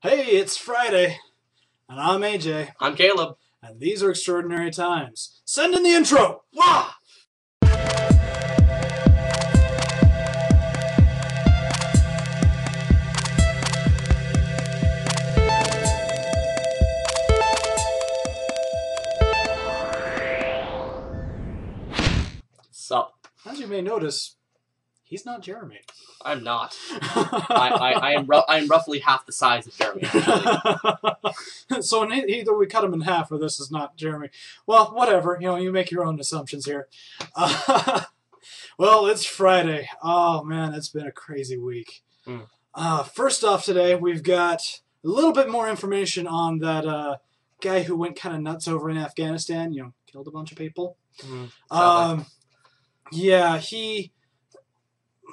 Hey, it's Friday, and I'm AJ, I'm Caleb. and these are extraordinary times. Send in the intro! Wah! Sup? As you may notice, he's not Jeremy. I'm not. I am roughly half the size of Jeremy, actually. So either we cut him in half or this is not Jeremy. Well, whatever. You make your own assumptions here. Well, it's Friday. Oh, man, it's been a crazy week. First off today, we've got a little bit more information on that guy who went kind of nuts over in Afghanistan, killed a bunch of people. Yeah,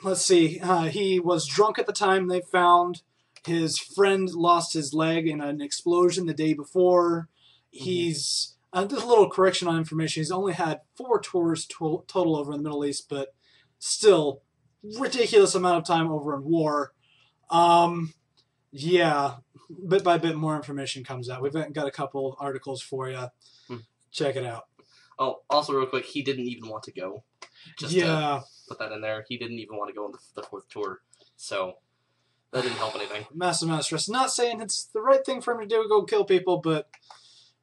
let's see, he was drunk at the time they found. His friend lost his leg in an explosion the day before. He's, just a little correction on information, he's only had 4 tours total over in the Middle East, but still, ridiculous amount of time over in war. Yeah, bit by bit more information comes out. We've got a couple articles for you. Check it out. Oh, also real quick, he didn't even want to go. Just to put that in there. He didn't even want to go on the 4th tour. So, that didn't help anything. Massive amount of stress. Not saying it's the right thing for him to do, go kill people, but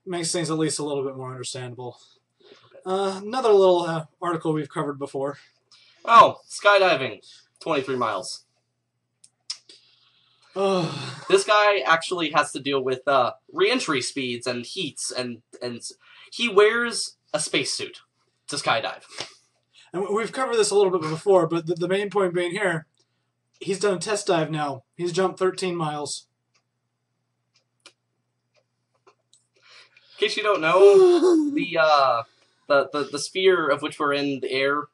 makes things at least a little bit more understandable. Another little article we've covered before. Oh, skydiving. 23 miles. This guy actually has to deal with re-entry speeds and heats, and he wears a spacesuit to skydive. And we've covered this a little bit before, but the main point being here, he's done a test dive now. He's jumped 13 miles. In case you don't know, the sphere of which we're in, the air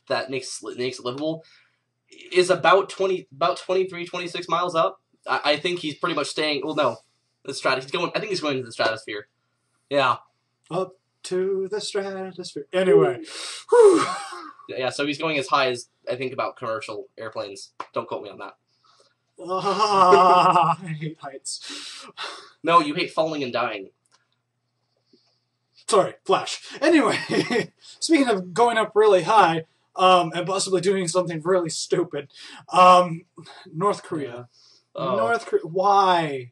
that makes it livable, is about 23, 26 miles up. I think he's pretty much staying. Well, no, I think he's going to the stratosphere. Yeah. Up to the stratosphere. Anyway. Yeah, so he's going as high as, I think, about commercial airplanes. Don't quote me on that. I hate heights. No, you hate falling and dying. Sorry, Flash. Anyway, speaking of going up really high, and possibly doing something really stupid, North Korea. Oh. North Korea. Why?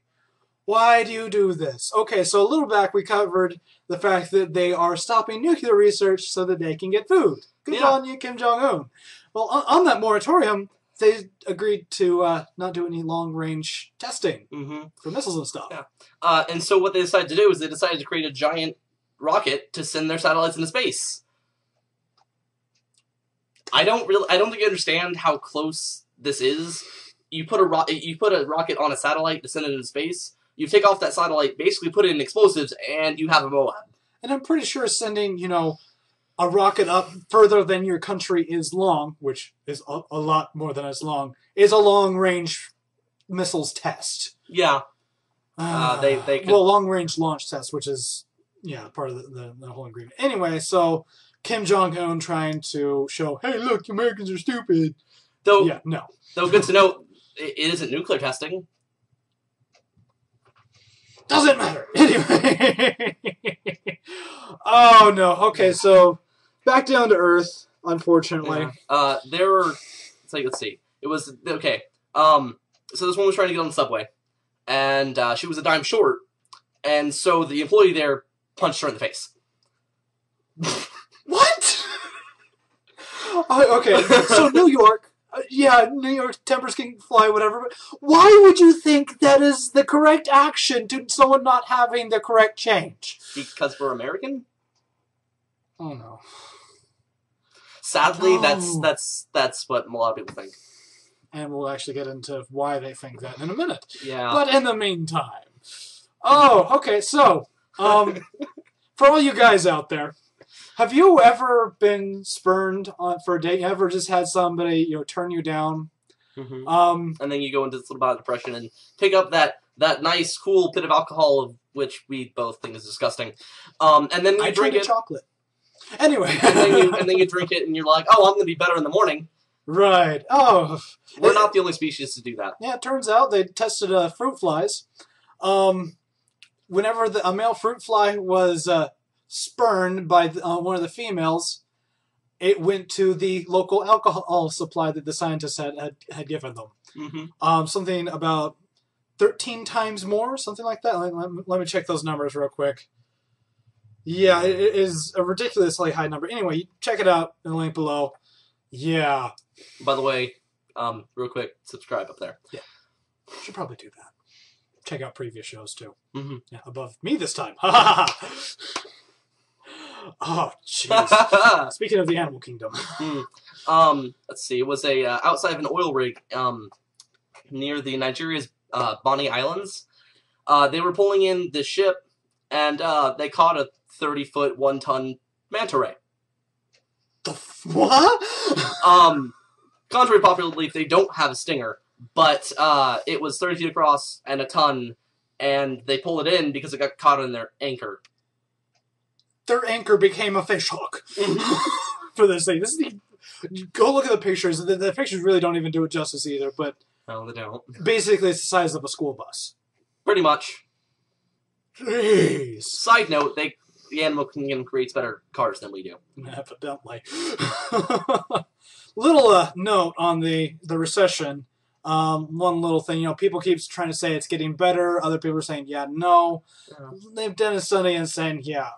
Why do you do this? Okay, so a little back we covered the fact that they are stopping nuclear research so that they can get food. Good on you, Kim Jong-un. Well, on that moratorium, they agreed to not do any long-range testing for missiles and stuff. Yeah. And so what they decided to do is they decided to create a giant rocket to send their satellites into space. I don't think you understand how close this is. You put a rocket on a satellite to send it into space. You take off that satellite, basically put it in explosives, and you have a Moab. And I'm pretty sure sending, a rocket up further than your country is long, which is a lot more than it's long, is a long-range missiles test. Yeah. They could... Well, long-range launch test, which is, part of the whole agreement. Anyway, so Kim Jong-un trying to show, hey, look, Americans are stupid. Though, yeah, no. Though good to know, it isn't nuclear testing. Doesn't matter. Anyway. Oh, no. Okay, so back down to Earth, unfortunately. Yeah. Let's see. It was, okay. So this one was trying to get on the subway, and she was a dime short, and so the employee there punched her in the face. What? Okay, so New York. New York tempers can fly, whatever, but why would you think that is the correct action to someone not having the correct change? Because we're American? Oh, no. Sadly, that's what a lot of people think. And we'll actually get into why they think that in a minute. Yeah. But in the meantime... Oh, okay, so, for all you guys out there, have you ever been spurned for a date? You ever just had somebody, turn you down? And then you go into this little bout of depression and pick up that nice, cool bit of alcohol, of which we both think is disgusting. And then you drink it. Chocolate. Anyway. and then you drink it and you're like, oh, I'm going to be better in the morning. Right. Oh. We're not the only species to do that. Yeah, it turns out they tested fruit flies. Whenever a male fruit fly was spurned by one of the females, it went to the local alcohol supply that the scientists had given them. Mm-hmm. Something about 13 times more, something like that. Let me check those numbers real quick. Yeah, it is a ridiculously high number. Anyway, check it out in the link below. Yeah. By the way, real quick, subscribe up there. Yeah. Should probably do that. Check out previous shows, too. Mm-hmm. Yeah, above me this time. Ha ha ha! Oh, jeez. Speaking of the animal kingdom. Let's see. It was outside of an oil rig near the Nigeria's Bonny Islands. They were pulling in the ship, and they caught a 30-foot, 1-ton Manta Ray. What? Contrary to popular belief, they don't have a stinger, but it was 30 feet across and a ton, and they pulled it in because it got caught in their anchor. Their anchor became a fish hook for this thing. Go look at the pictures. The pictures really don't even do it justice either, but no, they don't. Basically, it's the size of a school bus. Pretty much. Jeez. Side note, the animal kingdom creates better cars than we do. Evidently. Little note on the recession. One little thing, people keep trying to say it's getting better. Other people are saying, yeah, no. Yeah. They've done a study and saying, yeah,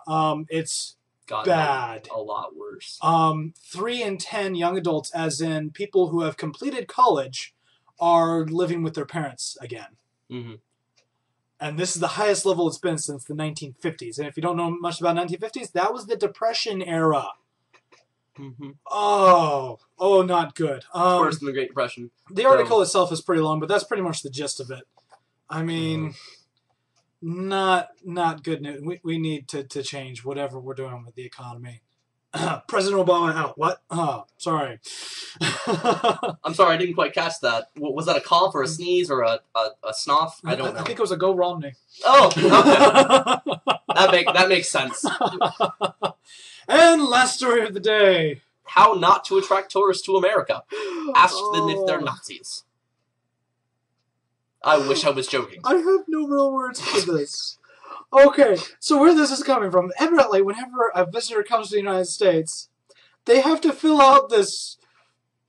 it's bad. A lot worse. 3 in 10 young adults, as in people who have completed college, are living with their parents again. Mm-hmm. And this is the highest level it's been since the 1950s. And if you don't know much about 1950s, that was the Depression era. Mm-hmm. Oh, not good. It's worse than the Great Depression. The article itself is pretty long, but that's pretty much the gist of it. I mean, not good news. We need to change whatever we're doing with the economy. President Obama out. What? Oh, sorry. I'm sorry, I didn't quite catch that. Was that a cough or a sneeze or a snuff? I don't know. I think it was a Go Romney. Oh, okay. that makes sense. And last story of the day. How not to attract tourists to America. Ask them if they're Nazis. I wish I was joking. I have no real words for this. Okay, so where this is coming from, evidently, whenever a visitor comes to the United States, they have to fill out this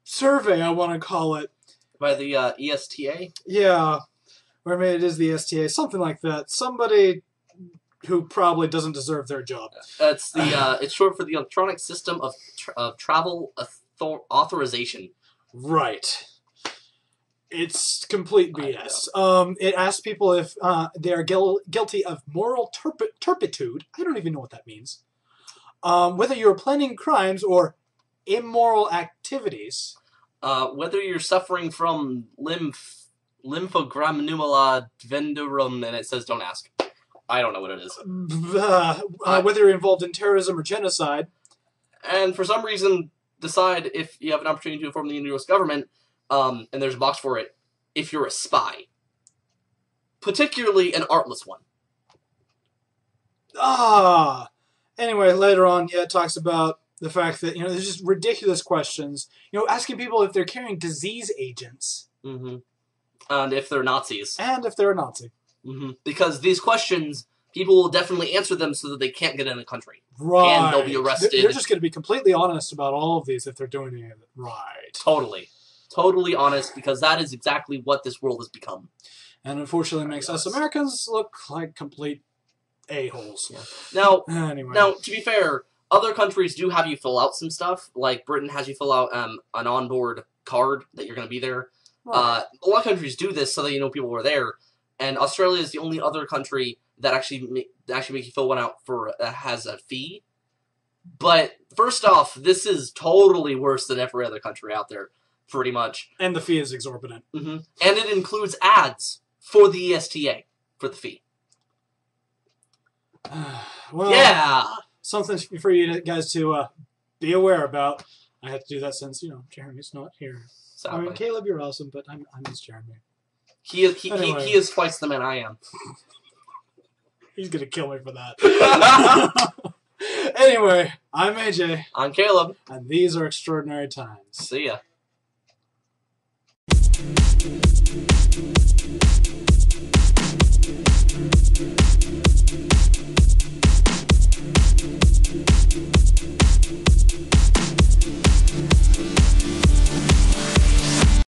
survey, I want to call it. By the ESTA? Yeah, or maybe it is the STA, something like that. Somebody who probably doesn't deserve their job. It's it's short for the Electronic System of Travel Authorization. Right. It's complete BS. It asks people if they are guilty of moral turpitude. I don't even know what that means. Whether you're planning crimes or immoral activities. Whether you're suffering from lymphogramuloma vendurum, and it says don't ask. I don't know what it is. Whether you're involved in terrorism or genocide. And for some reason, decide if you have an opportunity to inform the U.S. government. And there's a box for it, if you're a spy. Particularly an artless one. Anyway, later on, it talks about the fact that, there's just ridiculous questions. Asking people if they're carrying disease agents. Mm-hmm. And if they're Nazis. And if they're a Nazi. Mm-hmm. Because these questions, people will definitely answer them so that they can't get in the country. Right. And they'll be arrested. They're just going to be completely honest about all of these if they're doing it right. Totally honest, because that is exactly what this world has become. And unfortunately makes us Americans look like complete a-holes. Yeah. Anyway. Now, to be fair, other countries do have you fill out some stuff. Like, Britain has you fill out an onboard card that you're going to be there. Right. A lot of countries do this so that people are there. And Australia is the only other country that actually make you fill one out that has a fee. But, first off, this is totally worse than every other country out there. Pretty much. And the fee is exorbitant. Mm-hmm. And it includes ads for the ESTA for the fee. Well, yeah! Something for you guys to be aware about. I have to do that since, Jeremy's not here. Sadly. I mean, Caleb, you're awesome, but I miss Jeremy. He is twice the man I am. He's going to kill me for that. Anyway, I'm AJ. I'm Caleb. And these are Extraordinary Times. See ya.